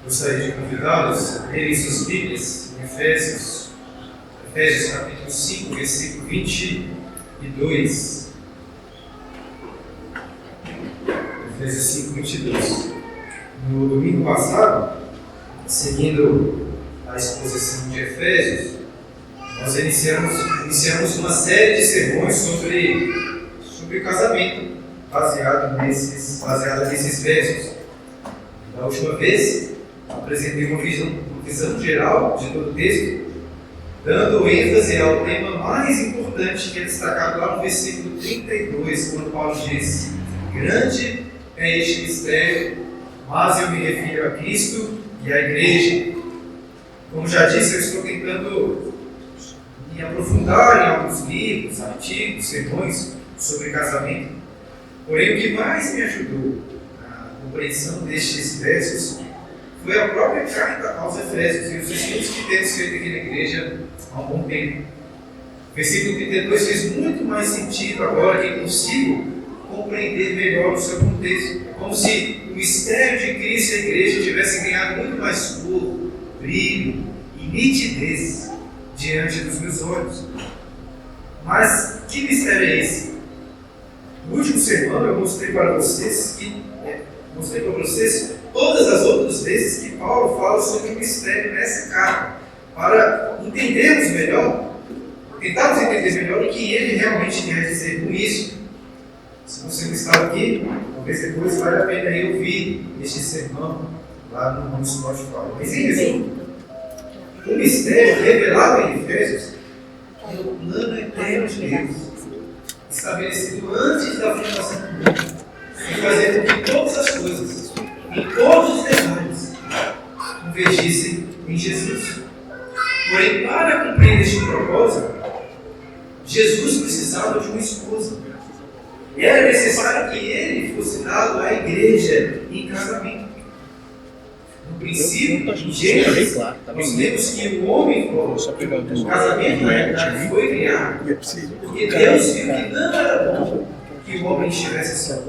Gostaria de convidá-los a lerem suas Bíblias em Efésios capítulo 5, versículo 22. Efésios 5, 22. No domingo passado, seguindo a exposição de Efésios, nós iniciamos uma série de sermões sobre casamento, baseado nesses versos. Da última vez, apresentei uma visão geral de todo o texto, dando ênfase ao tema mais importante, que é destacado lá no versículo 32, quando Paulo diz: grande é este mistério, mas eu me refiro a Cristo e à igreja. Como já disse, eu estou tentando me aprofundar em alguns livros, artigos, sermões sobre casamento. Porém, o que mais me ajudou na compreensão destes versos foi a própria carta aos Efésios e os estudos que temos feito aqui na igreja há um bom tempo. O versículo 32 fez muito mais sentido agora que consigo compreender melhor o seu contexto. Como se o mistério de Cristo e a igreja tivessem ganhado muito mais cor, brilho e nitidez diante dos meus olhos. Mas que mistério é esse? No último sermão eu mostrei para vocês todas as outras vezes que Paulo fala sobre o mistério nessa carta, para entendermos melhor, tentarmos entender melhor o que ele realmente quer dizer com isso. Se você não está aqui, talvez depois vale a pena ir ouvir este sermão lá no Spotify. Mas em resumo, o mistério revelado em Efésios é o plano eterno de Deus, estabelecido antes da fundação do mundo, e fazer com que todas as coisas, em todos os detalhes, convergissem em Jesus. Porém, para cumprir este propósito, Jesus precisava de uma esposa. Era necessário que ele fosse dado à igreja em casamento. No princípio, em Gênesis, nós vemos que o homem, o casamento na realidade foi criado, porque Deus viu que não era bom que o homem estivesse só.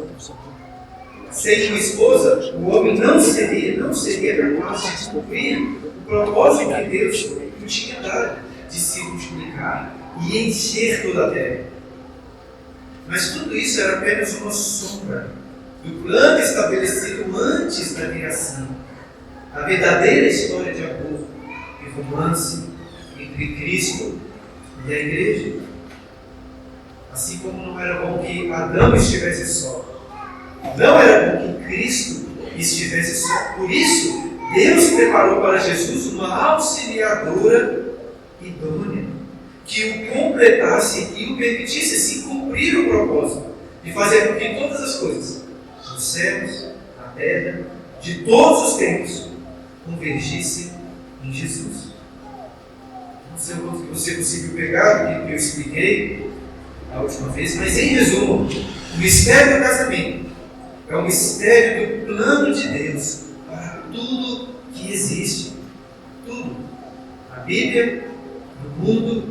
Sem uma esposa, o homem não seria capaz de cumprir o propósito que Deus lhe tinha dado, de se multiplicar e encher toda a terra. Mas tudo isso era apenas uma sombra do plano estabelecido antes da criação. A verdadeira história de amor e romance entre Cristo e a igreja. Assim como não era bom que Adão estivesse só, não era bom que Cristo estivesse só. Por isso, Deus preparou para Jesus uma auxiliadora idônea, que o completasse e o permitisse se cumprir o propósito de fazer com que todas as coisas, nos céus, na terra, de todos os tempos, convergissem em Jesus. Não sei o que você conseguiu pegar do que eu expliquei a última vez, mas em resumo, o mistério do casamento é o mistério do plano de Deus para tudo que existe. Tudo. A Bíblia, no mundo,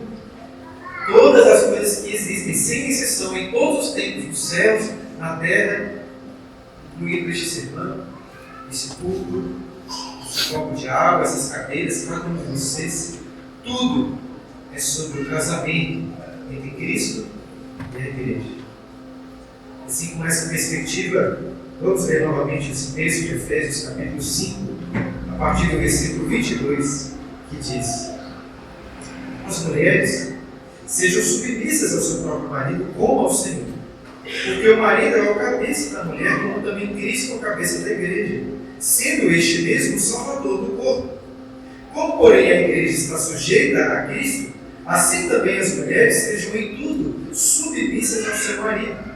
todas as coisas que existem, sem exceção, em todos os tempos, nos céus, na terra, incluído este sermão, esse púlpito, esse copo de água, essas cadeiras, cada um de vocês, tudo é sobre o casamento entre Cristo e a igreja. Assim, com essa perspectiva, vamos ler novamente esse texto de Efésios capítulo 5, a partir do versículo 22, que diz: as mulheres sejam submissas ao seu próprio marido como ao Senhor, porque o marido é o cabeça da mulher, como também Cristo é o cabeça da igreja, sendo este mesmo o salvador do corpo. Como, porém, a igreja está sujeita a Cristo, assim também as mulheres sejam em tudo submissas ao seu marido.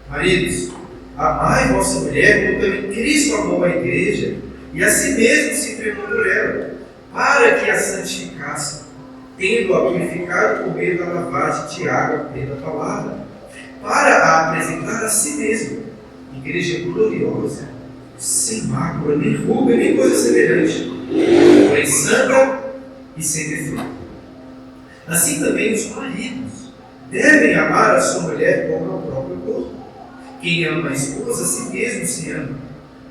Maridos, amai vossa mulher, como também Cristo amou a igreja, e a si mesmo se entregou por ela, para que a santificasse, tendo-a purificado por meio da lavagem de água pela palavra, para a apresentar a si mesmo, igreja gloriosa, sem mácula, nem ruga, nem coisa semelhante, porém santa e sem defeito. Assim também os maridos devem amar a sua mulher como ao próprio corpo. Quem ama a esposa, a si mesmo se ama.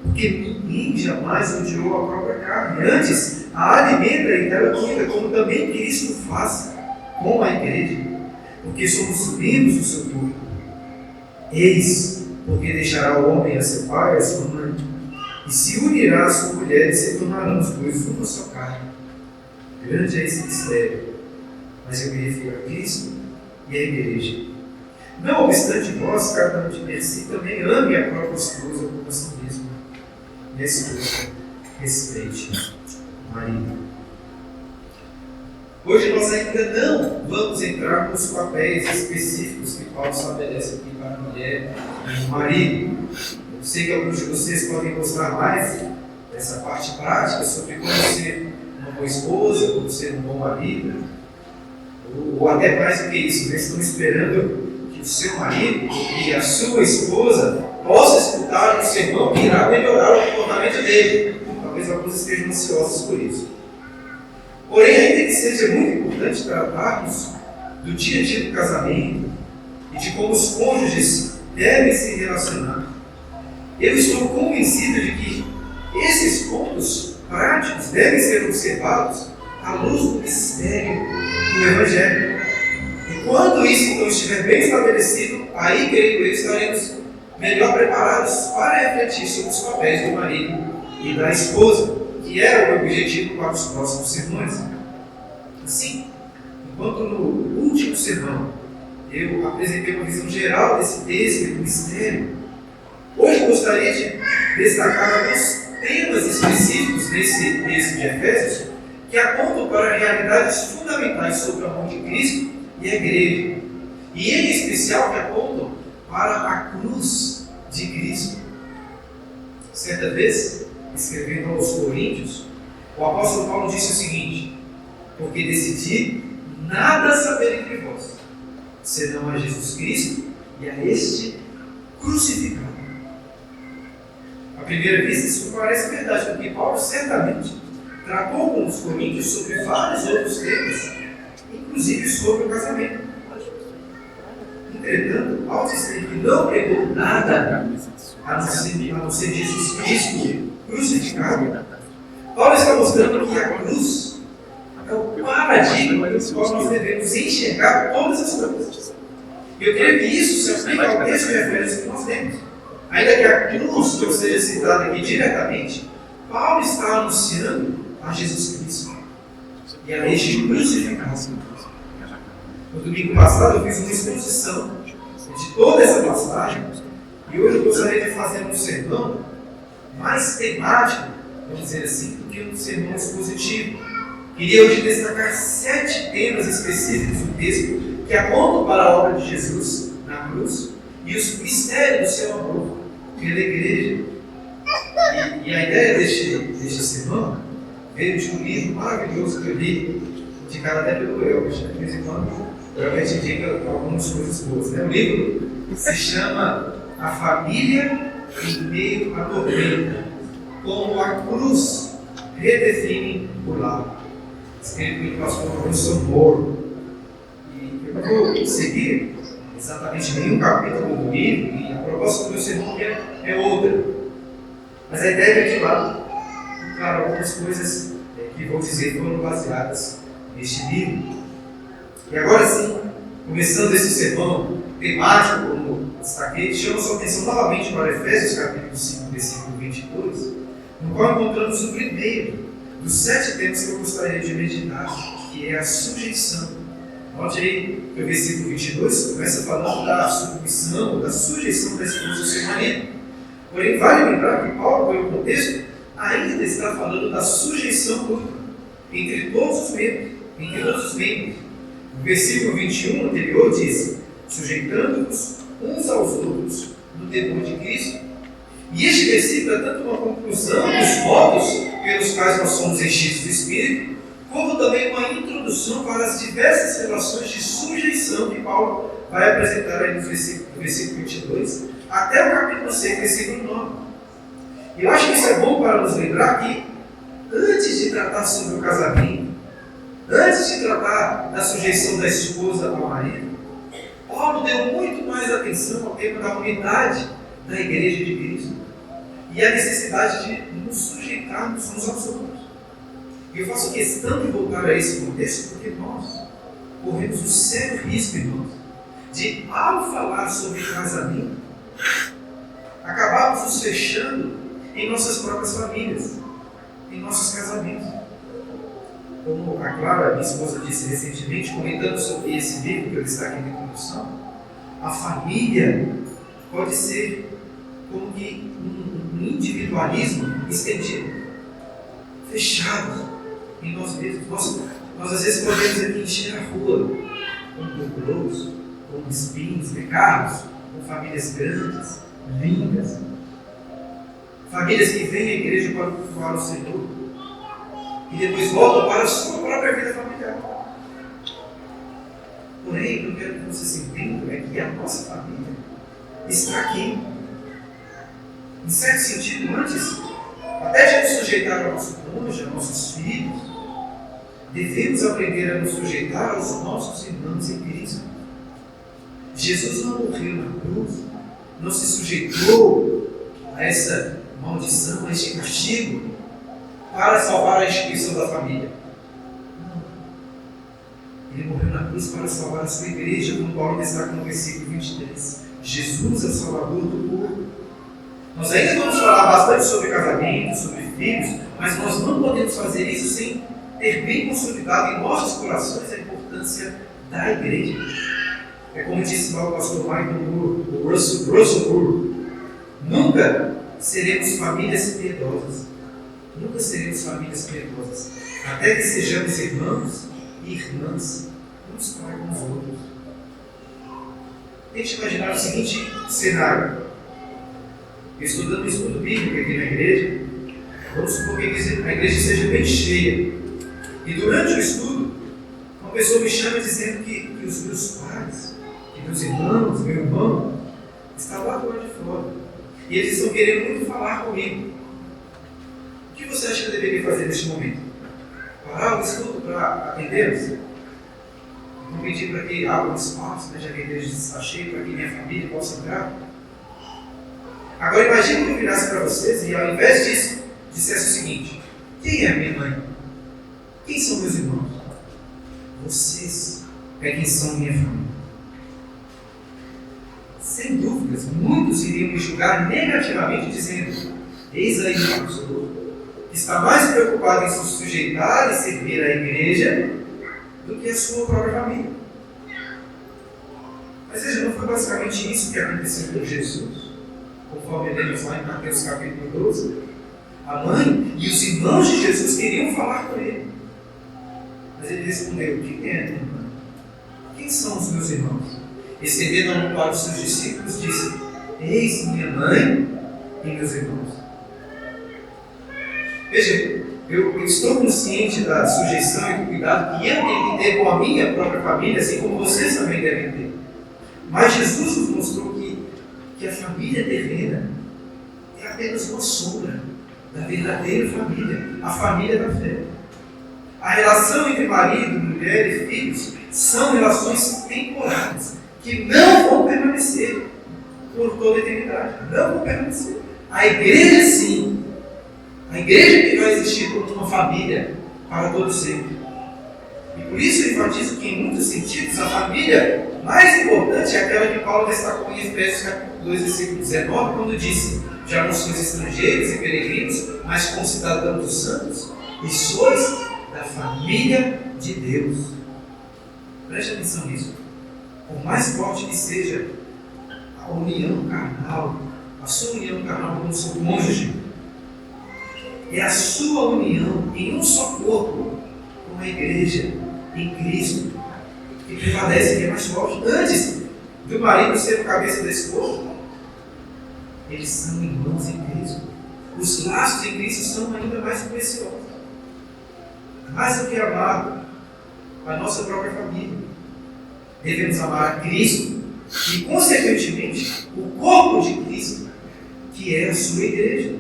Porque ninguém jamais odiou a própria carne. Antes, a alimenta e dela cuida, como também Cristo faz com a igreja, porque somos membros do seu corpo. Eis, porque deixará o homem a seu pai e a sua mãe, e se unirá à sua mulher, e se tornarão os dois uma só carne. Grande é esse mistério, mas eu me refiro a Cristo e a igreja. Não obstante vós, cada um de si também ame a própria esposa como a si mesmo, e a esposa respeite o marido. Hoje nós ainda não vamos entrar nos papéis específicos que Paulo estabelece aqui para a mulher e o marido. Eu sei que alguns de vocês podem gostar mais dessa parte prática sobre como ser uma boa esposa, como ser um bom marido, ou até mais do que isso, eles estão esperando que o seu marido e a sua esposa possam escutar um sermão que irá melhorar o comportamento dele. Talvez alguns estejam ansiosos por isso. Porém, ainda que seja muito importante tratarmos do dia a dia do casamento e de como os cônjuges devem se relacionar, eu estou convencido de que esses pontos práticos devem ser observados à luz do mistério do Evangelho. E quando isso então estiver bem estabelecido, aí, creio eu, estaremos melhor preparados para refletir sobre os papéis do marido e da esposa, que era o meu objetivo para os próximos sermões. Assim, enquanto no último sermão eu apresentei uma visão geral desse texto e do mistério, hoje gostaria de destacar alguns temas específicos desse texto de Efésios que apontam para realidades fundamentais sobre o amor de Cristo e a igreja, e em especial que apontam para a cruz de Cristo. Certa vez, escrevendo aos Coríntios, o apóstolo Paulo disse o seguinte: porque decidi nada saber entre vós, senão a Jesus Cristo e a este crucificado. À primeira vista, isso parece verdade, porque Paulo certamente tratou com os coríntios sobre vários outros temas, inclusive sobre o casamento. Entretanto, ao dizer que não pregou nada a não ser Jesus Cristo crucificado, Paulo está mostrando que a cruz é o paradigma pelo qual nós devemos enxergar todas as coisas. E eu creio que isso se aplica ao texto de Efésios que nós temos. Ainda que a cruz não seja citada aqui diretamente, Paulo está anunciando a Jesus Cristo e a este crucificado. No domingo passado eu fiz uma exposição de toda essa passagem e hoje eu gostaria de fazer um sermão mais temático, vamos dizer assim, do que um sermão expositivo. Queria hoje destacar 7 temas específicos do texto que apontam para a obra de Jesus na cruz e os mistérios do seu amor pela igreja. E a ideia deste sermão veio de um livro maravilhoso que eu li, indicado até pelo Elvis, de vez em quando o Elvis indica algumas coisas boas. O livro se chama A Família em Meio à Tormenta, como a cruz redefine o lar, escrito pelo pastor Wilson Moore. E eu não vou seguir exatamente nenhum capítulo do livro, e a proposta do meu sermão é outra. Mas a ideia é que lá, claro, algumas coisas que vou dizer foram baseadas neste livro. E agora sim, começando esse sermão temático, como destaquei, chama sua atenção novamente para Efésios capítulo 5, versículo 22, no qual encontramos o primeiro dos 7 temas que eu gostaria de meditar, que é a sujeição. Note aí que o versículo 22 começa falando da submissão, da sujeição da esposa ao seu marido. Porém, vale lembrar que Paulo, pelo contexto, ainda está falando da sujeição mútua entre todos os membros. O versículo 21 anterior diz: sujeitando-vos uns aos outros no temor de Cristo. E este versículo é tanto uma conclusão dos modos pelos quais nós somos enchidos do Espírito, como também uma introdução para as diversas relações de sujeição que Paulo vai apresentar aí no versículo 22, até o capítulo 6, versículo 9. E eu acho que isso é bom para nos lembrar que, antes de tratar sobre o casamento, antes de tratar da sujeição da esposa ao marido, Paulo deu muito mais atenção ao tema da unidade da igreja de Cristo. e a necessidade de nos sujeitarmos uns aos outros. E eu faço questão de voltar a esse contexto porque nós corremos o sério risco, irmãos, de, ao falar sobre casamento, acabarmos nos fechando em nossas próprias famílias, em nossos casamentos. Como a Clara, minha esposa, disse recentemente, comentando sobre esse livro que eu destaquei na introdução, a família pode ser como que um individualismo estendido, fechado em nós mesmos. Nós às vezes podemos aqui encher a rua com burros, com espinhos, carros, com famílias grandes, lindas, famílias que vêm à igreja para cultuar o Senhor e depois voltam para a sua própria vida familiar. Porém, o que eu quero que vocês entendam é que a nossa família está aqui. Em certo sentido, antes, até de nos sujeitar ao nosso cônjuge, aos nossos filhos, devemos aprender a nos sujeitar aos nossos irmãos em Cristo. Jesus não morreu na cruz, não se sujeitou a essa maldição, a este castigo, para salvar a instituição da família. Não. Ele morreu na cruz para salvar a sua igreja, como Paulo destaca no versículo 23. Jesus é o Salvador do povo. Nós ainda vamos falar bastante sobre casamento, sobre filhos, mas nós não podemos fazer isso sem ter bem consolidado em nossos corações a importância da igreja. É como disse lá o pastor Michael Moore, o Russell Moore, nunca seremos famílias piedosas. Nunca seremos famílias piedosas. Até que sejamos irmãos e irmãs uns para com os outros. Tente imaginar o seguinte cenário. Eu estou dando um estudo bíblico aqui na igreja. Vamos supor que a igreja seja bem cheia. E durante o estudo, uma pessoa me chama dizendo que os meus pais, que meus irmãos, meu irmão, estão lá do lado de fora. E eles estão querendo muito falar comigo. O que você acha que eu deveria fazer neste momento? Parar o estudo para atendê-los? Vou pedir para que abra um espaço, já que a igreja está cheia, para que minha família possa entrar? Agora imagine que eu virasse para vocês e ao invés disso, dissesse o seguinte: quem é a minha mãe? Quem são meus irmãos? Vocês é quem são minha família. Sem dúvidas, muitos iriam me julgar negativamente dizendo: eis aí uma pessoa que está mais preocupada em se sujeitar e servir à igreja do que a sua própria família. Mas veja, não foi basicamente isso que aconteceu com Jesus, conforme lemos lá em Mateus capítulo 12. A mãe e os irmãos de Jesus queriam falar com ele. Mas ele respondeu: quem é minha irmã? Quem são os meus irmãos? Estendendo a mão para os seus discípulos, disse: eis minha mãe e meus irmãos. Veja, eu estou consciente da sujeição e do cuidado que eu tenho que ter com a minha própria família, assim como vocês também devem ter. Mas Jesus nos mostrou que a família terrena é apenas uma sombra da verdadeira família, a família da fé. A relação entre marido, mulher e filhos são relações temporárias, que não vão permanecer por toda a eternidade. Não vão permanecer. A igreja, sim. A igreja que vai existir como uma família para todos sempre. E por isso eu enfatizo que, em muitos sentidos, a família mais importante é aquela que Paulo destacou em Efésios capítulo 2, versículo 19, quando disse: já não sois estrangeiros e peregrinos, mas concidadãos dos santos, e sois da família de Deus. Preste atenção nisso. Por mais forte que seja a união carnal, a sua união carnal com o seu cônjuge, é a sua união em um só corpo com a igreja em Cristo que prevalece, que é mais forte. Antes do marido ser o cabeça desse corpo, eles são irmãos em Cristo. Os laços em Cristo são ainda mais preciosos. Mais do que amar a nossa própria família, devemos amar a Cristo e, consequentemente, o corpo de Cristo, que é a sua igreja.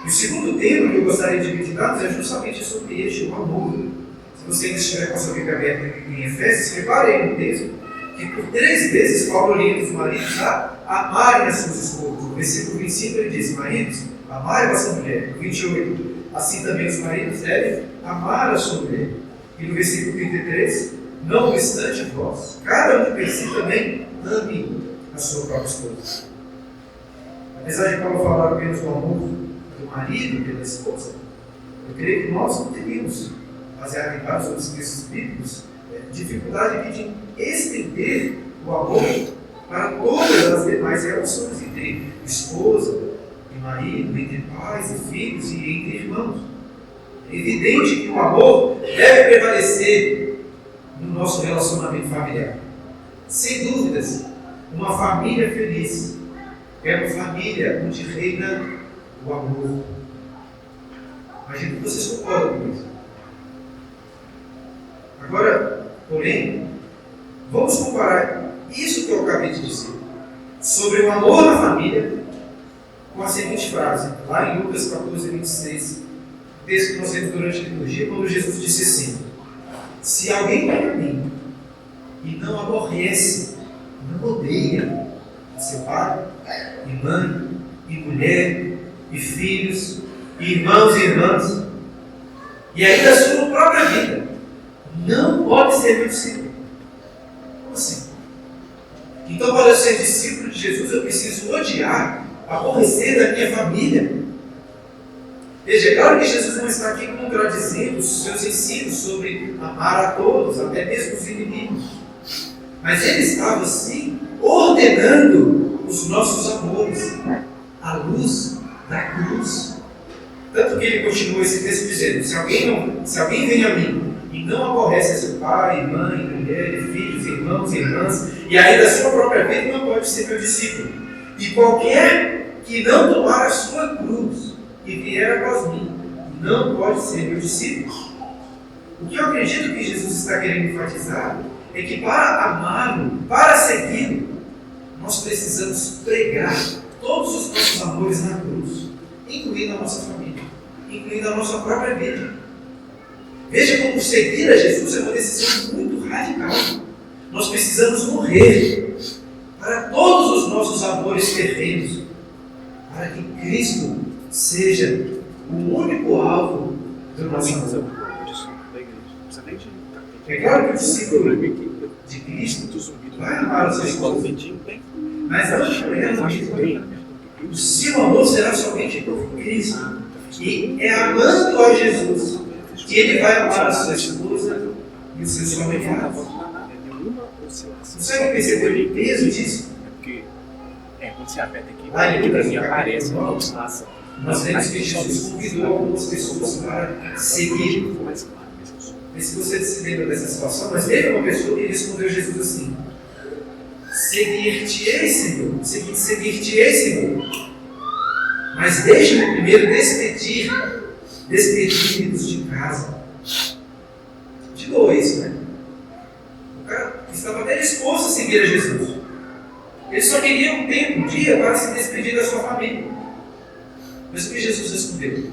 E o segundo tema que eu gostaria de meditar é justamente sobre este, o amor. Se você ainda estiver com a sua Bíblia aberta em Efésios, repare aí no texto, que por 3 vezes Paulo orienta os maridos a amarem as suas esposas. No versículo 25 ele diz: maridos, amai a vossa mulher. No 28, assim também os maridos devem amar a sua mulher. E no versículo 33, não obstante vós, cada um de per si também ame a sua própria esposa. Apesar de Paulo falar apenas do amor do marido pela esposa, eu creio que nós não teríamos, baseado em vários outros textos bíblicos, dificuldade aqui de estender o amor para todas as demais relações entre esposa e marido, entre pais e filhos e entre irmãos. É evidente que o amor deve prevalecer no nosso relacionamento familiar. Sem dúvidas, uma família feliz é uma família onde reina o amor. Imagino que vocês concordam com isso. Agora, porém, vamos comparar isso que eu acabei de dizer sobre o amor na família com a seguinte frase, lá em Lucas 14, 26, texto que nós lemos durante a liturgia, quando Jesus disse assim: se alguém vem a mim e não aborrece, não odeia seu pai, e mãe, e mulher, e filhos, e irmãos e irmãs, e ainda a sua própria vida, não pode ser meu discípulo. Como assim? Então, para eu ser discípulo de Jesus, eu preciso odiar, aborrecer da minha família. Veja, é claro que Jesus não está aqui contradizendo os seus ensinos sobre amar a todos, até mesmo os inimigos. Mas ele estava, sim, ordenando os nossos amores à luz da cruz. Tanto que ele continua esse texto dizendo: se alguém vem a mim e não aborrece a seu pai, mãe, mulher, filhos, irmãos e irmãs, e ainda a sua própria vida, não pode ser meu discípulo. E qualquer que não tomar a sua cruz e vier após mim, não pode ser meu discípulo. O que eu acredito que Jesus está querendo enfatizar é que para amá-lo, para segui-lo, nós precisamos pregar todos os nossos amores na cruz, incluindo a nossa família, incluindo a nossa própria vida. Veja como seguir a Jesus é uma decisão muito radical. Nós precisamos morrer para todos os nossos amores terrenos, para que Cristo seja o único alvo do nosso amor. É claro que o discípulo de Cristo vai amar os seus esposos, mas não é o seu amor será somente por Cristo. E é amando a Jesus que ele vai amar a sua esposa e os seus familiares. Você vai perceber o peso disso? Quando você aperta aqui, Lá em para mim Lucas, aparece uma nós vemos que Jesus convidou algumas pessoas para seguir. Mas se você se lembra dessa situação, mas teve uma pessoa que respondeu a Jesus assim: seguir-te-ei, Senhor, seguir-te-ei, Senhor, mas deixa-me primeiro despedir-nos de casa. De novo isso, né? O cara estava até disposto a seguir a Jesus. Ele só queria um tempo, um dia, para se despedir da sua família. Mas o que Jesus respondeu?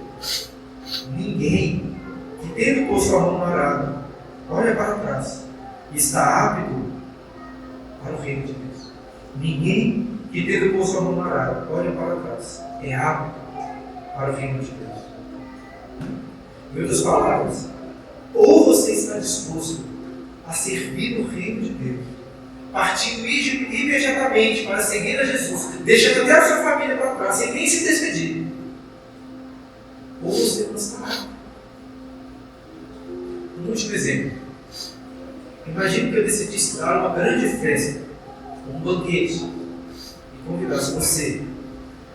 Ninguém que, tendo posto a mão no arado, olha para trás e está apto para o reino de Deus. Ninguém que, tendo posto a mão no arado, olha para trás, é apto para o reino de Deus. Em outras palavras, ou você está disposto a servir no reino de Deus, partindo imediatamente para seguir a Jesus, deixando até a sua família para trás, sem nem se despedir, ou você não está. Um último exemplo. Imagine que eu decidisse dar uma grande festa, um banquete, e convidasse você.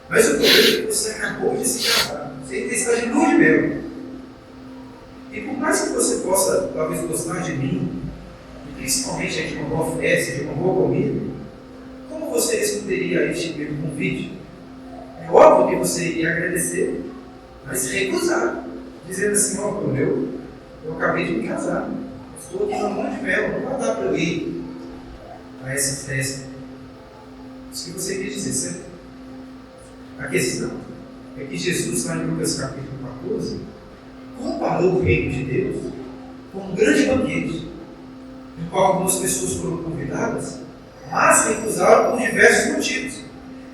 Mas o problema é que você acabou de se casar, você ainda está de lua de mel. E por mais que você possa, talvez, gostar de mim, e principalmente de uma boa festa, de uma boa comida, como você responderia a este meu convite? É óbvio que você iria agradecer, mas recusar, dizendo assim: ó, eu acabei de me casar, estou aqui na lua de mel, não vai dar para eu ir a essa festa. Isso que você quer dizer, certo? A questão é que Jesus, lá em Lucas capítulo 14, comparou o reino de Deus com um grande banquete, no qual algumas pessoas foram convidadas mas recusaram por diversos motivos,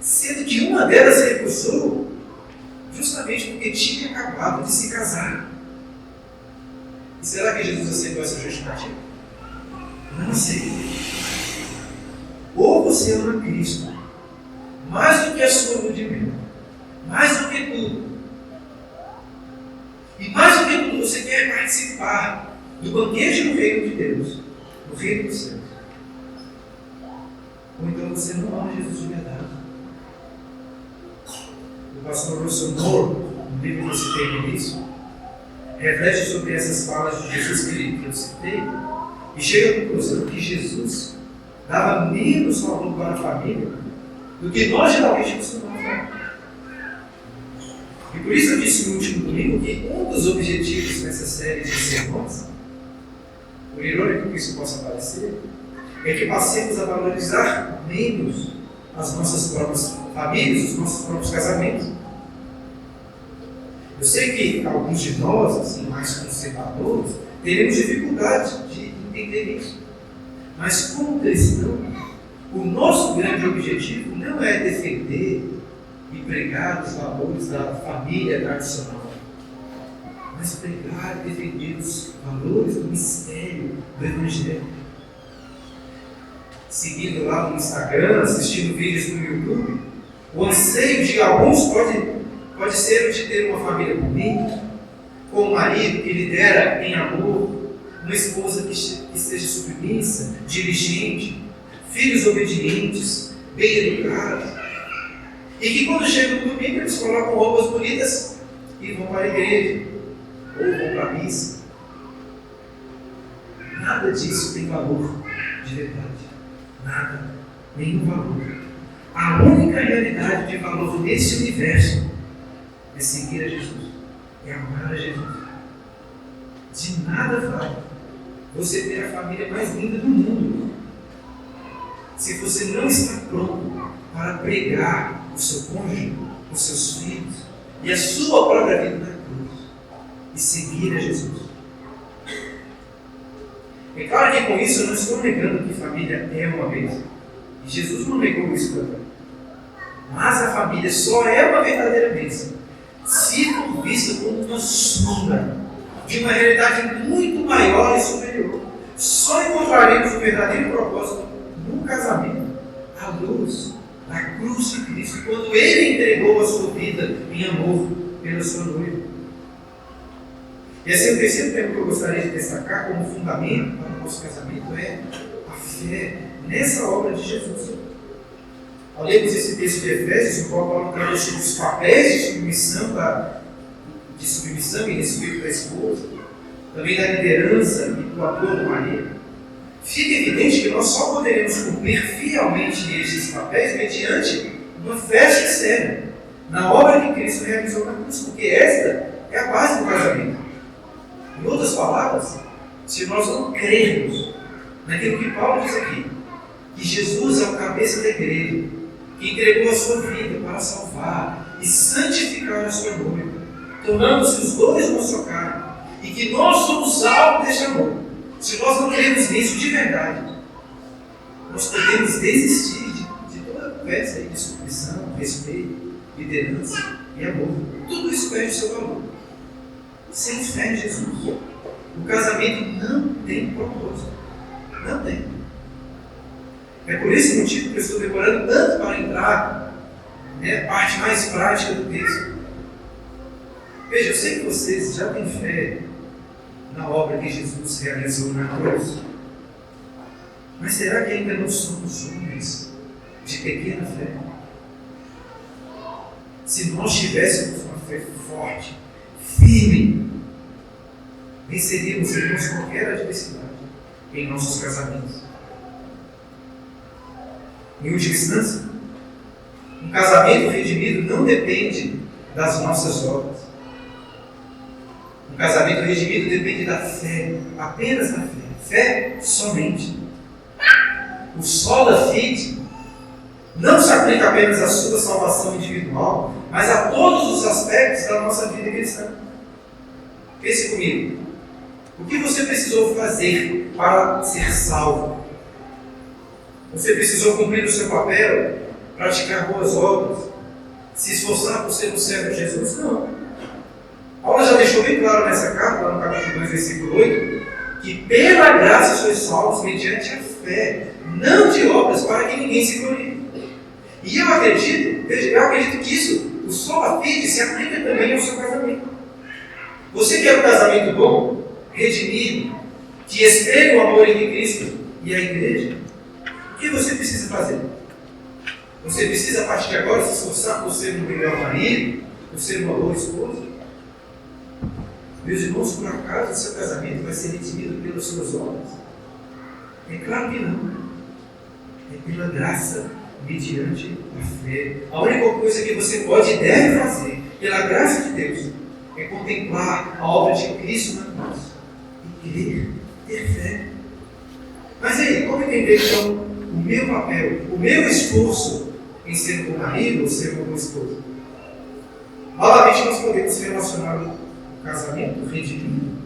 sendo que uma delas recusou justamente porque tinha acabado de se casar. E será que Jesus aceitou essa justificativa? Não sei. Ou você ama Cristo mais do que a sua lua de mel, mais do que tudo. E mais do que tudo, você quer participar do banquete no reino de Deus, no reino dos céus. Ou então você não ama Jesus de verdade. O pastor Russell Moore, no livro que eu citei no início, reflete sobre essas falas de Jesus que eu citei e chega à conclusão que Jesus dava menos valor para a família do que nós geralmente costumamos dar. E por isso eu disse no último domingo que um dos objetivos dessa série de sermões, por irônico que isso possa parecer, é que passemos a valorizar menos as nossas próprias famílias, os nossos próprios casamentos. Eu sei que alguns de nós, assim, mais conservadores, teremos dificuldade de entender isso. Mas como cristão, o nosso grande objetivo não é defender e pregar os valores da família tradicional, mas pregar e defender os valores do mistério do Evangelho. Seguindo lá no Instagram, assistindo vídeos no YouTube, o anseio de alguns pode ser o de ter uma família bonita, com um marido que lidera em amor, uma esposa que seja submissa, diligente, filhos obedientes, bem educados, e que quando chegam no domingo eles colocam roupas bonitas e vão para a igreja, ou vão para a missa. Nada disso tem valor de verdade. Nada, nenhum valor. A única realidade de valor nesse universo é seguir a Jesus, é amar a Jesus. De nada vale você ter a família mais linda do mundo se você não está pronto para pregar o seu cônjuge, os seus filhos e a sua própria vida na cruz e seguir a Jesus. É claro que com isso eu não estou negando que família é uma bênção. E Jesus não negou isso também. Mas a família só é uma verdadeira bênção se for vista como uma sombra de uma realidade muito maior e superior. Só encontraremos o verdadeiro propósito no casamento, à luz da cruz de Cristo, quando Ele entregou a sua vida em amor pela sua noiva. E assim, o terceiro tema que eu gostaria de destacar como fundamento para o nosso casamento é a fé nessa obra de Jesus. Ao lermos esse texto de Efésios, o qual Paulo traz os papéis de submissão e respeito da esposa, também da liderança e do apoio do marido, fica evidente que nós só poderemos cumprir fielmente estes papéis mediante uma fé sincera na obra que Cristo realizou na cruz, porque esta é a base do casamento. Em outras palavras, se nós não crermos naquilo que Paulo diz aqui, que Jesus é o cabeça da igreja, que entregou a sua vida para salvar e santificar a sua noiva, tornando-se os dois uma só carne, e que nós somos salvos deste amor. Se nós não queremos nisso de verdade, nós podemos desistir de toda a conversa de submissão, respeito, liderança e amor. Tudo isso perde o seu valor. Sem fé em Jesus, o casamento não tem propósito. Não tem. É por esse motivo que eu estou demorando tanto para entrar na parte mais prática do texto. Veja, eu sei que vocês já têm fé na obra que Jesus realizou na cruz. Mas será que ainda não somos homens de pequena fé? Se nós tivéssemos uma fé forte, firme, venceríamos, irmãos, qualquer adversidade em nossos casamentos. Em última instância, um casamento redimido não depende das nossas obras. Um casamento redimido depende da fé, apenas da fé. Fé somente. O sola fide não se aplica apenas à sua salvação individual, mas a todos os aspectos da nossa vida cristã. Pense comigo. O que você precisou fazer para ser salvo? Você precisou cumprir o seu papel, praticar boas obras, se esforçar por ser um servo de Jesus? Não. Paulo já deixou bem claro nessa carta, lá no capítulo 2, versículo 8, que pela graça sois salvos mediante a fé, não de obras, para que ninguém se glorie. E eu acredito que isso, o sola fide, se aplica também ao seu casamento. Você quer um casamento bom, redimido, que espelhe o amor entre Cristo e a igreja? O que você precisa fazer? Você precisa, a partir de agora, se esforçar por ser um melhor marido, por ser uma boa esposa? Meus irmãos, por acaso o seu casamento vai ser redimido pelas suas obras? É claro que não. É pela graça, mediante a fé. A única coisa que você pode e deve fazer, pela graça de Deus, é contemplar a obra de Cristo na cruz e crer, ter fé. Mas aí, como entender então o meu papel, o meu esforço em ser um bom marido ou ser uma boa esposa? Novamente, nós podemos relacionar o casamento redimido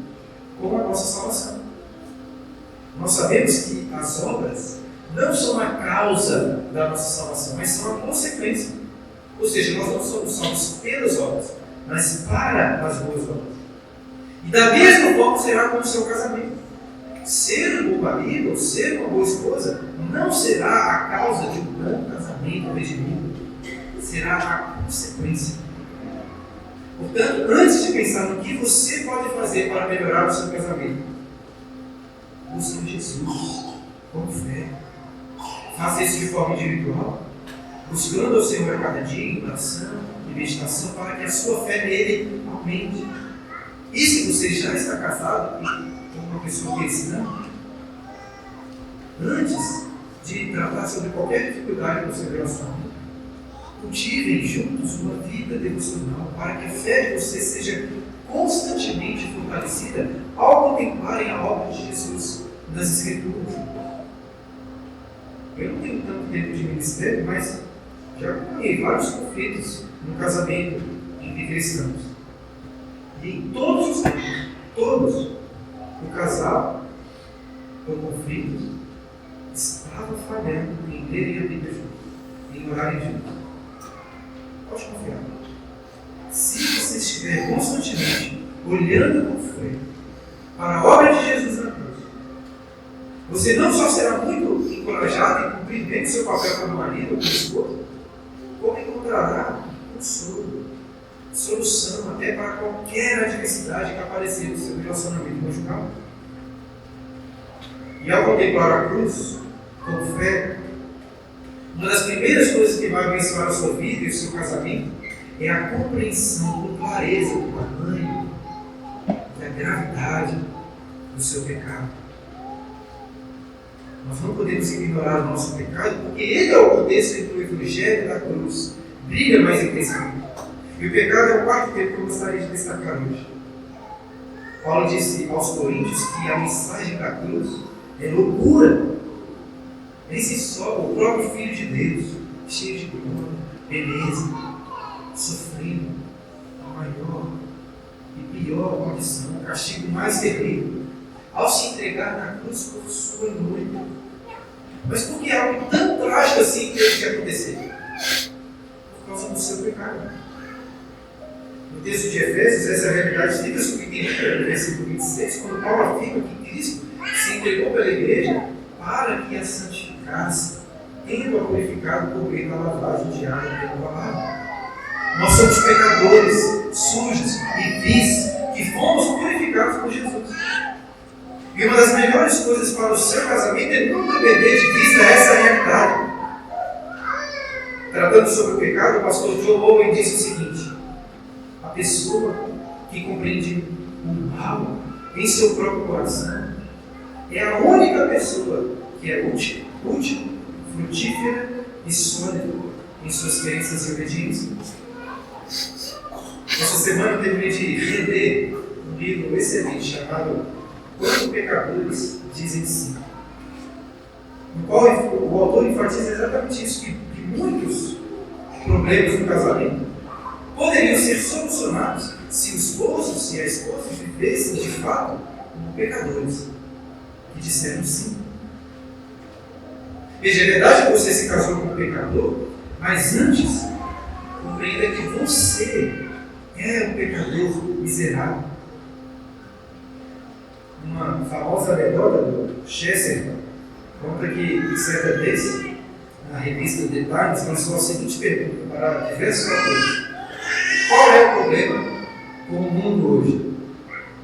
com a nossa salvação. Nós sabemos que as obras não são a causa da nossa salvação, mas são a consequência. Ou seja, nós não somos salvos pelas obras, mas para as boas obras. E da mesma forma será com o seu casamento. Ser um bom marido ou ser uma boa esposa não será a causa de um bom casamento redimido, será a consequência. Portanto, antes de pensar no que você pode fazer para melhorar o seu casamento, busque Jesus com fé. Faça isso de forma individual, buscando ao Senhor a cada dia em oração e meditação para que a sua fé nele aumente. E se você já está casado com uma pessoa cristã, antes de tratar sobre qualquer dificuldade no seu relacionamento, cultivem juntos uma vida devocional para que a fé de vocês seja constantemente fortalecida ao contemplarem a obra de Jesus nas Escrituras. Eu não tenho tanto tempo de ministério, mas já acompanhei vários conflitos no casamento entre cristãos. E em todos os tempos, todos, o casal, com conflitos, estava falhando em lerem a Bíblia juntos, em orarem juntos. Pode confiar. Se você estiver constantemente olhando com fé para a obra de Jesus na cruz, você não só será muito encorajado em cumprir bem o seu papel como marido ou como esposa, como encontrará consolo, solução até para qualquer adversidade que aparecer no seu relacionamento conjugal. E ao contemplar a cruz com fé, uma das primeiras coisas que vai abençoar a sua vida e o seu casamento é a compreensão com clareza do tamanho, da gravidade do seu pecado. Nós não podemos ignorar o nosso pecado, porque ele é o contexto entre o Evangelho da cruz, brilha mais intensamente. E o pecado é o quarto tema que eu gostaria de destacar hoje. Paulo disse aos Coríntios que a mensagem da cruz é loucura. Nem se só o próprio Filho de Deus, cheio de glória, beleza, sofrendo a maior e pior condição, o castigo mais terrível, ao se entregar na cruz por sua noiva. Mas por que algo tão trágico assim teve que acontecer? Por causa do seu pecado. No texto de Efésios, essa realidade fica subentendida no versículo 26, quando Paulo afirma que Cristo se entregou pela igreja para que a santificasse, tendo-a purificado por meio da lavagem diária pela palavra. Nós somos pecadores, sujos e vis, que fomos purificados por Jesus. E uma das melhores coisas para o seu casamento é nunca perder de vista essa realidade. Tratando sobre o pecado, o pastor John Owen disse o seguinte: a pessoa que compreende o mal em seu próprio coração é a única pessoa que é útil, frutífera e sólida em suas crenças e obediência. Essa semana eu terminei de reler um livro excelente chamado Quando Pecadores Dizem Sim, no qual o autor enfatiza exatamente isso, que muitos problemas no casamento poderiam ser solucionados se o esposo e a esposa vivessem de fato como pecadores que disseram sim. Veja, é verdade que você se casou com um pecador, mas antes, compreenda que você é um pecador miserável. Uma famosa anedota do Chesterton conta que, certa vez, na revista The Times, lançou a seguinte pergunta para diversos autores: qual é o problema com o mundo hoje?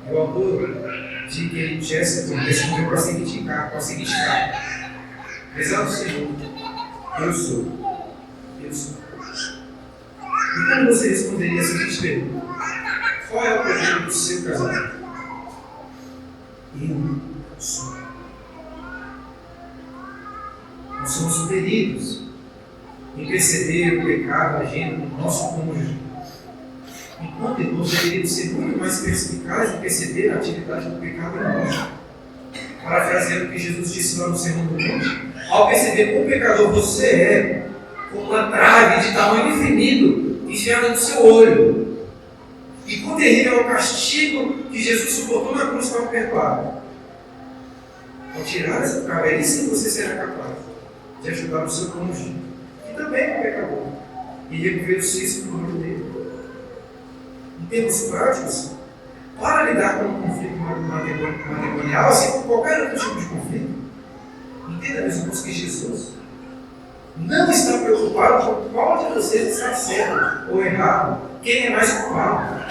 E o autor de que Chesterton respondeu com a seguinte carta: Exato, Senhor, eu sou. Eu sou. E como você responderia a seguinte pergunta: qual é o problema do seu casamento? Eu sou. Nós somos peritos em perceber o pecado agindo no nosso cônjuge. Enquanto irmãos, deveríamos ser muito mais perspicazes em perceber a atividade do pecado em nós. Parafraseando o que Jesus disse lá no Sermão do Monte, ao perceber quão pecador você é, com uma trave de tamanho infinito enfiada no seu olho, e quão terrível é o castigo que Jesus suportou na cruz para o perdoar. Ao tirar essa trave, aí sim você será capaz de ajudar o seu cônjuge, que também é um pecador, e remover o cisco no olho dele. Em termos práticos, para lidar com um conflito matrimonial, assim como qualquer outro tipo de conflito, entenda, meus irmãos, que Jesus não está preocupado com qual de vocês está certo ou errado, quem é mais culpado.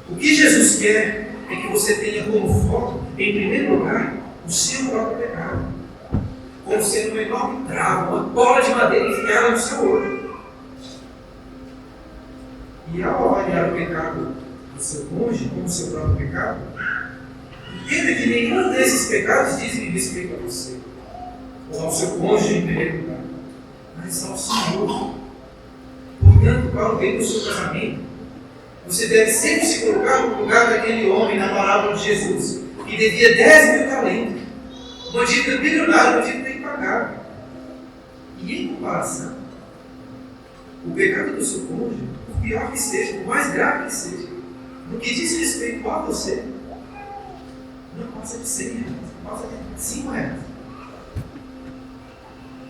O que Jesus quer é que você tenha como foco, em primeiro lugar, o seu próprio pecado, como sendo uma enorme trava, uma bola de madeira enfiada no seu olho. E ao avaliar o pecado do seu cônjuge como o seu próprio pecado, entenda que nenhum desses pecados dizem respeito a você, ou ao seu cônjuge em primeiro lugar, mas ao Senhor. Portanto, para o bem do seu casamento, você deve sempre se colocar no lugar daquele homem na parábola de Jesus, que devia 10.000 talentos, uma dívida bilionária, uma dívida impagável. E em comparação, o pecado do seu cônjuge, por pior que seja, por mais grave que seja, no que diz respeito a você, não passa de 100 reais, não passa de 5 reais.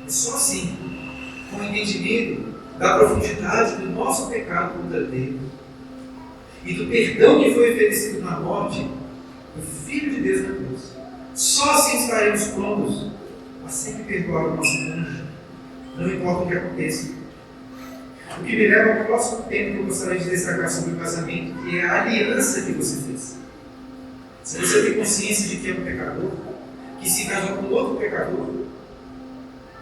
É só assim, com o entendimento da profundidade do nosso pecado contra Deus e do perdão que foi oferecido na morte do Filho de Deus na cruz, só assim estaremos prontos a sempre perdoar o nosso cônjuge, não importa o que aconteça. O que me leva ao próximo tema que eu gostaria de destacar sobre o casamento, que é a aliança que você fez. Se você tem consciência de que é um pecador, que se casou com outro pecador,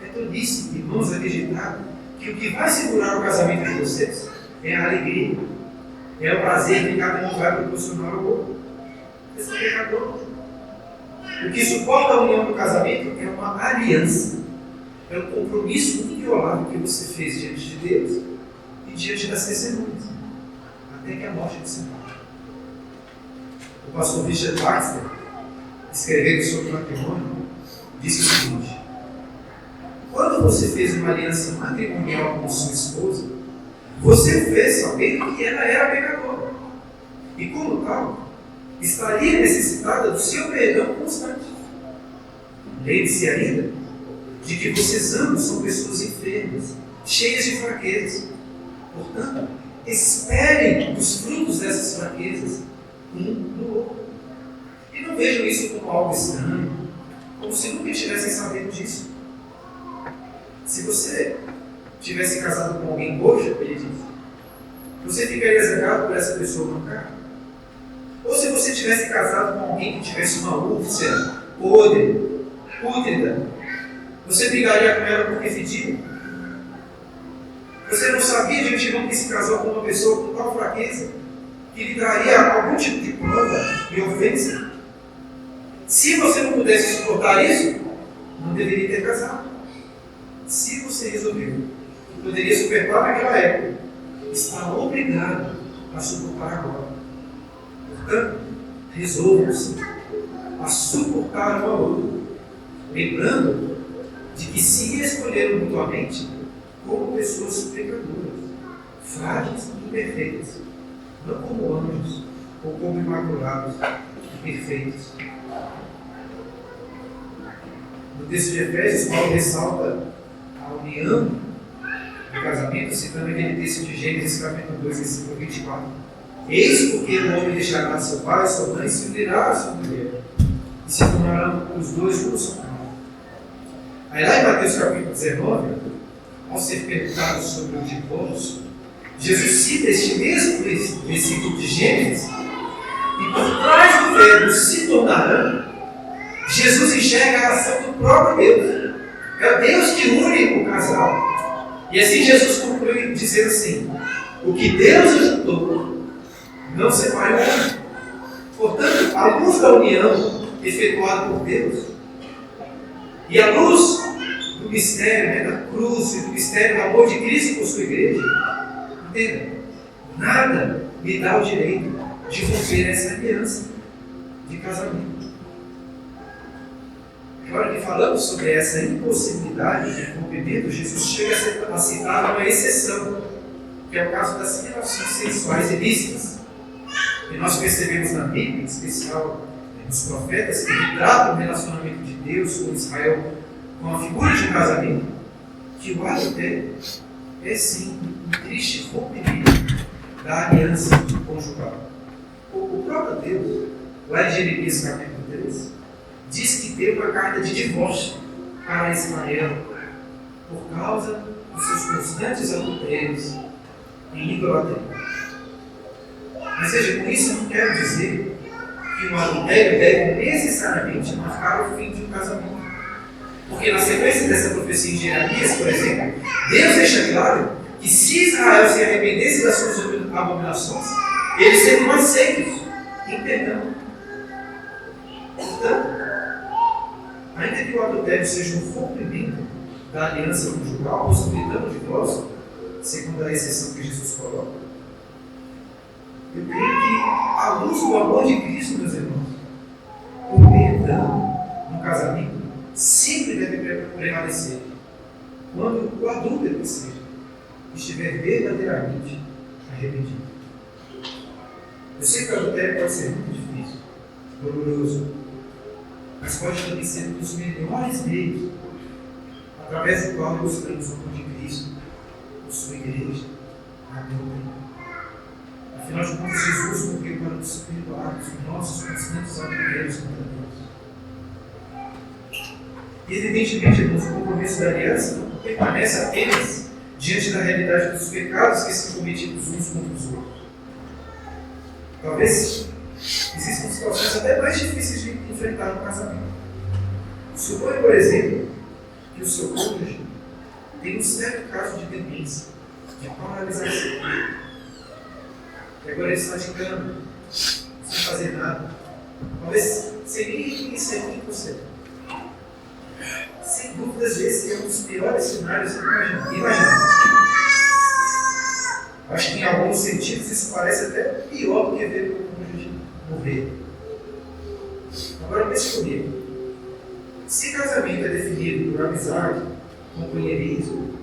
é tolice, irmãos, acreditar que o que vai segurar o casamento de vocês é a alegria, é o prazer que cada um vai proporcionar ao outro. Esse é pecador. O que suporta a união do casamento é uma aliança, é um compromisso inviolável que você fez diante de Deus e diante das testemunhas, até que a morte te separe. O pastor Richard Baxter, escrevendo sobre o matrimônio, disse o seguinte: quando você fez uma aliança matrimonial com sua esposa, você fez sabendo que ela era pecadora, e como tal, estaria necessitada do seu perdão constante. Lembre-se ainda de que vocês ambos são pessoas enfermas, cheias de fraquezas. Portanto, esperem os frutos dessas fraquezas um no outro. E não vejam isso como algo estranho, como se nunca estivessem sabendo disso. Se você tivesse casado com alguém coxa, ele disse, você ficaria zangado por essa pessoa mancar? Ou se você tivesse casado com alguém que tivesse uma úlcera podre, pútrida, você brigaria com ela porque fedia? Você não sabia de antemão que se casou com uma pessoa com tal fraqueza que lhe traria algum tipo de prova e ofensa? Se você não pudesse suportar isso, não deveria ter casado. Se você resolveu que poderia suportar naquela época, está obrigado a suportar agora. Portanto, resolvam-se a suportar um ao outro, lembrando de que se escolheram mutuamente como pessoas pecadoras, frágeis e imperfeitas, não como anjos ou como imaculados e perfeitos. No texto de Efésios, Paulo ressalta a união do casamento, citando aquele texto de Gênesis capítulo 2, versículo 24. Eis porque o homem deixará seu pai e sua mãe e se unirá à sua mulher, e se tornarão os dois um só carne. Aí lá em Mateus capítulo 19, ao ser perguntado sobre o divórcio, Jesus cita este mesmo versículo de Gênesis, e por trás do verbo se tornarão, Jesus enxerga a ação do próprio Deus. É Deus que une o casal. E assim Jesus conclui dizendo assim: o que Deus ajuntou, não separe o homem. Portanto, à luz da união efetuada por Deus, e à luz do mistério, da cruz e do mistério do amor de Cristo por sua igreja, entenda, nada lhe dá o direito de romper essa aliança de casamento. Agora que falamos sobre essa impossibilidade de rompimento, Jesus chega a citar uma exceção, que é o caso das relações sexuais ilícitas. E nós percebemos na Bíblia, em especial nos profetas, que retratam o relacionamento de Deus com Israel com a figura de um casamento, que o adultério é sim um triste rompimento da aliança conjugal. O próprio Deus, lá em Jeremias capítulo 3, diz que deu uma carta de divórcio para Ismael por causa dos seus constantes adultérios em idolatria. Mas veja, com isso eu não quero dizer que um adultério deve necessariamente marcar o fim de um casamento. Porque na sequência dessa profecia em Jeremias, por exemplo, Deus deixa claro que se Israel se arrependesse das suas abominações, eles seriam aceitos em perdão. Portanto, ainda que o adultério seja um rompimento da aliança conjugal, possibilitando o divórcio, segundo a exceção que Jesus coloca, eu creio que, à luz do amor de Cristo, meus irmãos, o perdão no casamento sempre deve prevalecer quando o adúltero, ou seja, estiver verdadeiramente arrependido. Eu sei que o adultério pode ser muito difícil, doloroso, mas pode também ser um dos melhores meios através do qual ilustramos o amor de Cristo, por sua igreja, a doutrina. Afinal de contas, Jesus cumpriu para nos perdoar os nossos constantes adultérios contra Deus. E, evidentemente, irmãos, o compromisso da aliança não permanece apenas diante da realidade dos pecados que são cometidos uns contra os outros. Talvez existam situações até mais difíceis de enfrentar no casamento. Suponha, por exemplo, que o seu cônjuge tem um certo caso de demência, de paralisação. E agora ele está de cama, sem fazer nada. Talvez seria iniciar em você. Sem dúvidas, esse é um dos piores cenários imagináveis. Acho que em alguns sentidos isso parece até pior do que ver o cônjuge morrer. Agora pense comigo. Se casamento é definido por amizade, companheirismo,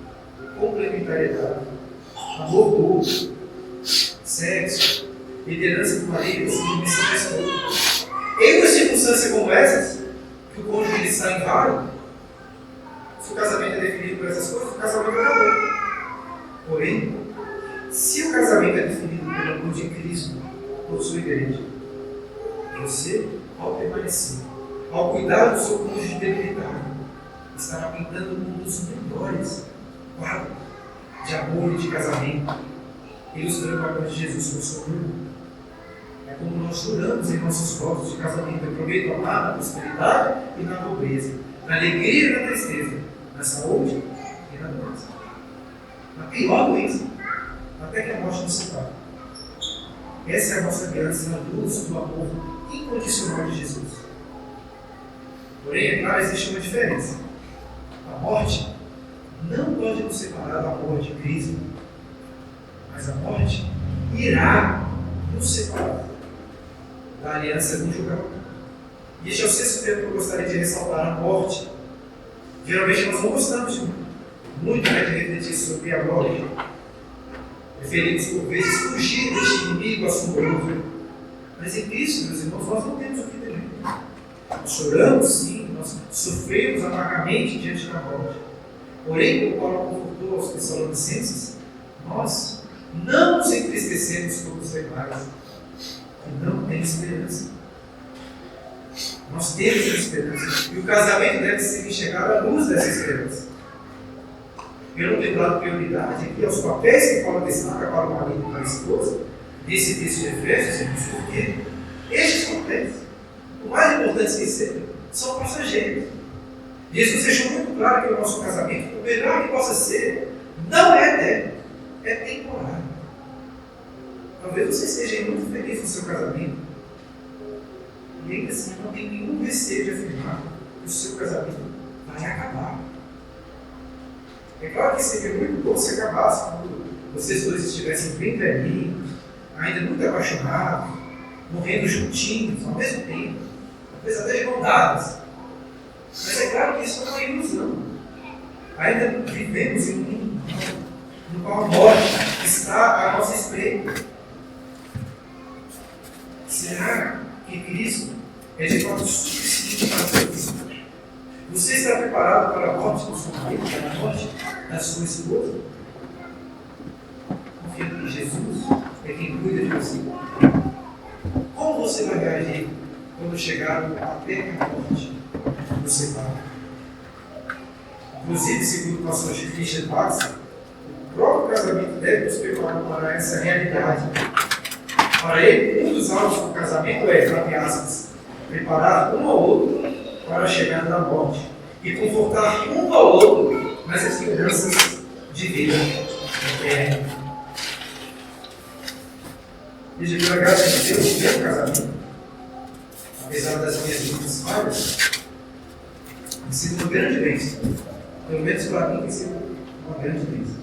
complementariedade, amor mútuo, sexo, liderança do marido, submissão da esposa, em uma circunstância como essas, que o cônjuge está inválido, se o casamento é definido por essas coisas, o casamento acabou. Porém, se o casamento é definido pelo amor de Cristo por sua igreja, você, ao permanecer, ao cuidar do seu cônjuge debilitado, estará pintando um dos melhores quadros de amor e de casamento, ilustrando o papel de Jesus com sua irmã. É como nós choramos em nossos votos de casamento. Eu prometo amar na prosperidade e na pobreza, na alegria e na tristeza, na saúde e na doença. Na pior doença, até que a morte nos separe. Essa é a nossa aliança à luz do amor incondicional de Jesus. Porém, é claro, existe uma diferença. A morte não pode nos separar do amor de Cristo, mas a morte irá nos separar da aliança conjugal. E este é o sexto tema que eu gostaria de ressaltar: a morte. Geralmente nós não gostamos muito de refletir sobre a morte. Preferimos por vezes fugir deste inimigo assombroso. Mas em Cristo, meus irmãos, nós não temos o que temer. Nós choramos, sim, nós sofremos amargamente diante da morte. Porém, como Paulo confortou aos Tessalonicenses, nós não nos entristecemos como os demais, que não têm esperança. Nós temos essa esperança. E o casamento deve ser enxergado à luz dessa esperança. Eu não tenho dado prioridade aqui aos papéis que Paulo destaca para o marido e para a esposa, desse texto de Efésios, porque estes papéis, por mais importantes que sejam, são passageiros. Jesus deixou muito claro que o nosso casamento, por melhor que possa ser, não é eterno, é temporário. Talvez você esteja muito feliz no seu casamento, e ainda assim não tem nenhum receio de afirmar que o seu casamento vai acabar. É claro que seria muito bom se acabasse quando vocês dois estivessem bem velhinhos, ainda muito apaixonados, morrendo juntinhos ao mesmo tempo, talvez até de mão dadas. Mas é claro que isso é uma ilusão. Ainda vivemos em um mundo no qual a morte está à nossa espreita. Será que Cristo é de fato suficiente para isso? Você está preparado para a morte do seu marido, para a morte da sua esposa? Confiando que Jesus é quem cuida de você. Como você vai reagir quando chegar até a morte do seu pai? Inclusive, segundo o pastor Richard Baxter, o próprio casamento deve nos preparar para essa realidade. Para ele, um dos alvos do casamento é, entre aspas, preparar um ao outro para a chegada da morte e confortar um ao outro nas esperanças de vida eterna. E pela graça de Deus, o meu casamento, apesar das minhas muitas falhas, tem sido uma grande bênção. Pelo menos para mim tem sido uma grande bênção.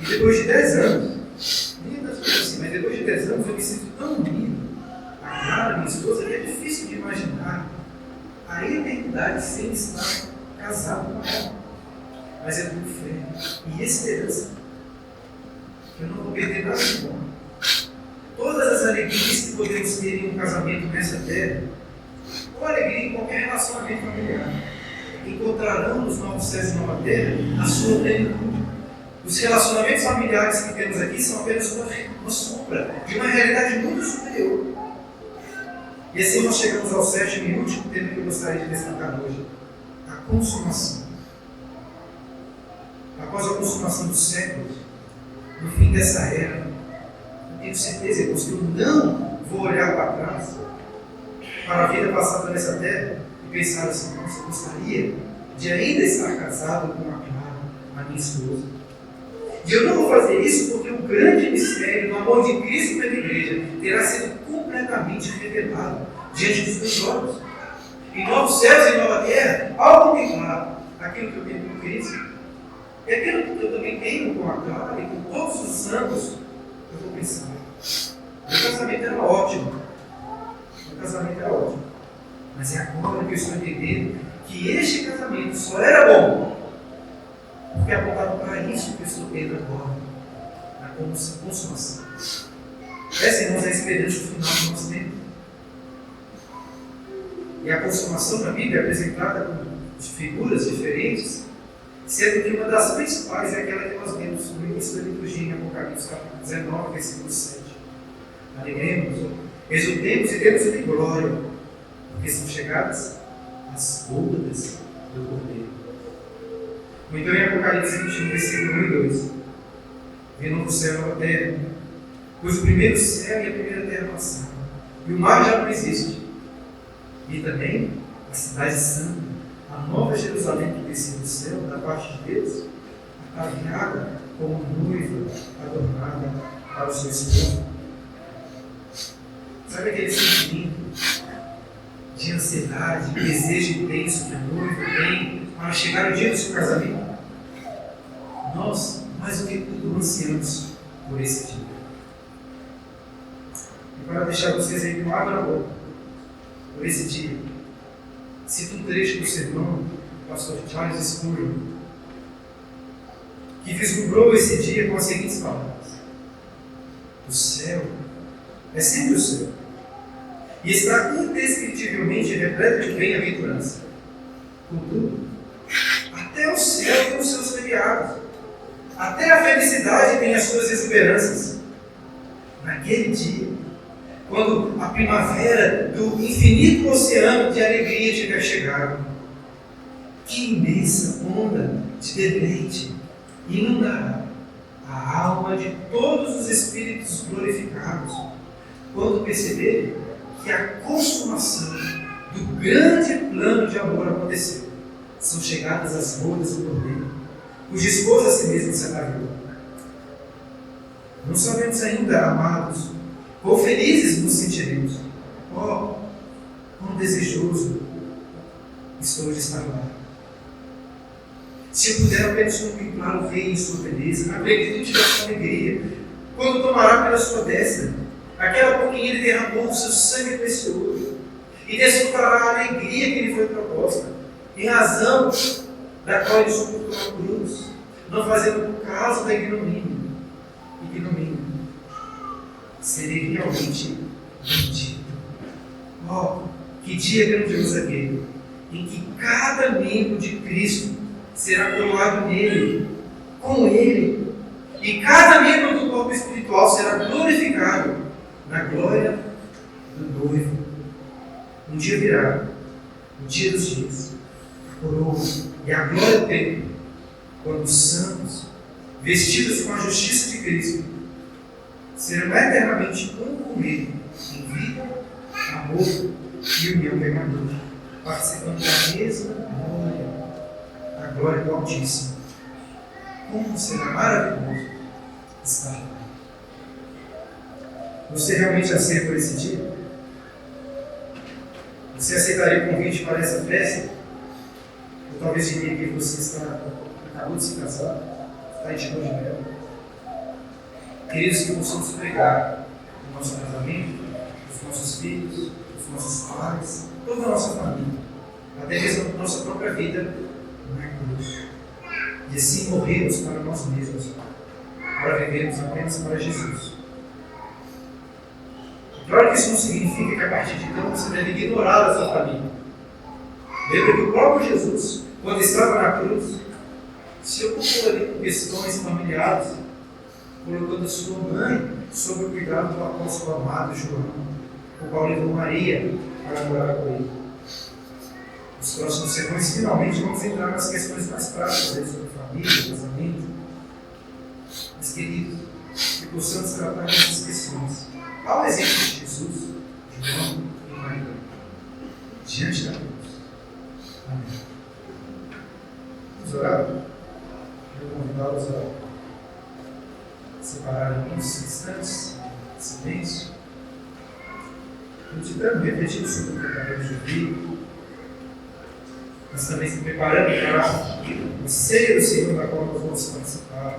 E depois de 10 anos, nem das coisas assim, mas depois de 10 anos eu me sinto tão unido a Clara, minha esposa, que é difícil de imaginar a eternidade sem estar casado com ela. Mas eu tenho fé e esperança que eu não vou perder nada de bom. Todas as alegrias que podemos ter em um casamento nessa terra, ou alegria em qualquer relacionamento familiar, encontrarão nos novos céus e nova terra a sua plenitude. Os relacionamentos familiares que temos aqui são apenas uma sombra de uma realidade muito superior. E assim nós chegamos ao sétimo e último tema que eu gostaria de destacar hoje: a consumação. Após a consumação dos séculos, no fim dessa era, eu tenho certeza, irmãos, que eu não vou olhar para trás, para a vida passada nessa terra, e pensar assim: nossa, eu gostaria de ainda estar casado com a Clara, a minha esposa. E eu não vou fazer isso porque o grande mistério do amor de Cristo pela igreja terá sido completamente revelado diante dos meus olhos. Em novos céus e nova terra, ao contemplar aquilo que eu tenho com Cristo, e aquilo que eu também tenho com a Clara e com todos os santos, eu vou pensar: meu casamento era ótimo. Meu casamento era ótimo. Mas é agora que eu estou entendendo que este casamento só era bom porque é apontado para isso que eu estou tendo agora, na consumação. Essa, irmãos, é a esperança final que nós temos. E a consumação na Bíblia é apresentada com figuras diferentes, sendo que uma das principais é aquela que nós vemos no início da liturgia em Apocalipse, capítulo 19, versículo 7. Alegremos, exultemos e demos de glória, porque são chegadas as bodas do Cordeiro. Ou então em Apocalipse 21, versículo 1 e 2. Vê novo céu e nova terra, pois o primeiro céu e a primeira terra passaram, e o mar já não existe. E também a cidade santa, a nova Jerusalém que desceu do céu, da parte de Deus, ataviada como noiva adornada para o seu esposo. Sabe aquele sentimento de ansiedade, de desejo intenso que a noiva tem para chegar o dia do seu casamento? Nós, mais do que tudo, ansiamos por esse dia. E para deixar vocês aí com água na boca, por esse dia, cito um trecho do sermão do pastor Charles Spurgeon, que vislumbrou esse dia com as seguintes palavras: o céu é sempre o céu, e está indescritivelmente repleta de bem-aventurança. Contudo, até o céu tem os seus feriados, até a felicidade tem as suas exuberâncias. Naquele dia, quando a primavera do infinito oceano de alegria tiver chegado, que imensa onda de deleite inundará a alma de todos os espíritos glorificados, quando perceberem que a consumação do grande plano de amor aconteceu. São chegadas as bodas do Cordeiro, cujo esposo a si mesmo se ataviou. Não sabemos ainda, amados, quão felizes nos sentiremos. Oh, quão desejoso estou de estar lá. Se eu puder apenas contemplar o Rei em sua beleza, na plenitude da sua alegria, quando tomará pela sua destra aquela por quem ele derramou o seu sangue precioso, e desfrutará a alegria que lhe foi proposta, em razão da qual ele suportou a cruz, não fazendo caso da ignomínia. Serei realmente bendito. Oh, que dia grandioso aquele, em que cada membro de Cristo será coroado nele, com ele, e cada membro do corpo espiritual será glorificado na glória do noivo. Um dia virá, o dia dos dias, a coroa e a glória do templo, quando os santos, vestidos com a justiça de Cristo, serão eternamente um com ele, em vida, amor e união permanente, participando da mesma glória, a glória do Altíssimo. Como será maravilhoso estar lá. Você realmente aceita por esse dia? Você aceitaria o convite para essa festa? Ou talvez diria que você acabou de se casar, está em de mel? Queridos, que possamos pregar o nosso casamento, os nossos filhos, os nossos pais, toda a nossa família, até mesmo a nossa própria vida na cruz. E assim morrermos para nós mesmos, para vivermos apenas para Jesus. Claro que isso não significa que a partir de então você deve ignorar a sua família. Lembra que o próprio Jesus, quando estava na cruz, se ocupou ali com questões familiares, colocando a sua mãe sob o cuidado do apóstolo amado João, o qual levou Maria para morar com ele. Nos próximos sermões, finalmente, vamos entrar nas questões mais práticas sobre família, casamento. Mas, queridos, que possamos tratar dessas questões ao exemplo de Jesus, João e Maria, diante da cruz. Amém. Vamos orar? Eu convidá-los a separar alguns instantes de silêncio, meditando, refletindo sobre o que acabamos de ouvir, mas também se preparando para o ceia do Senhor, da qual nós vamos participar.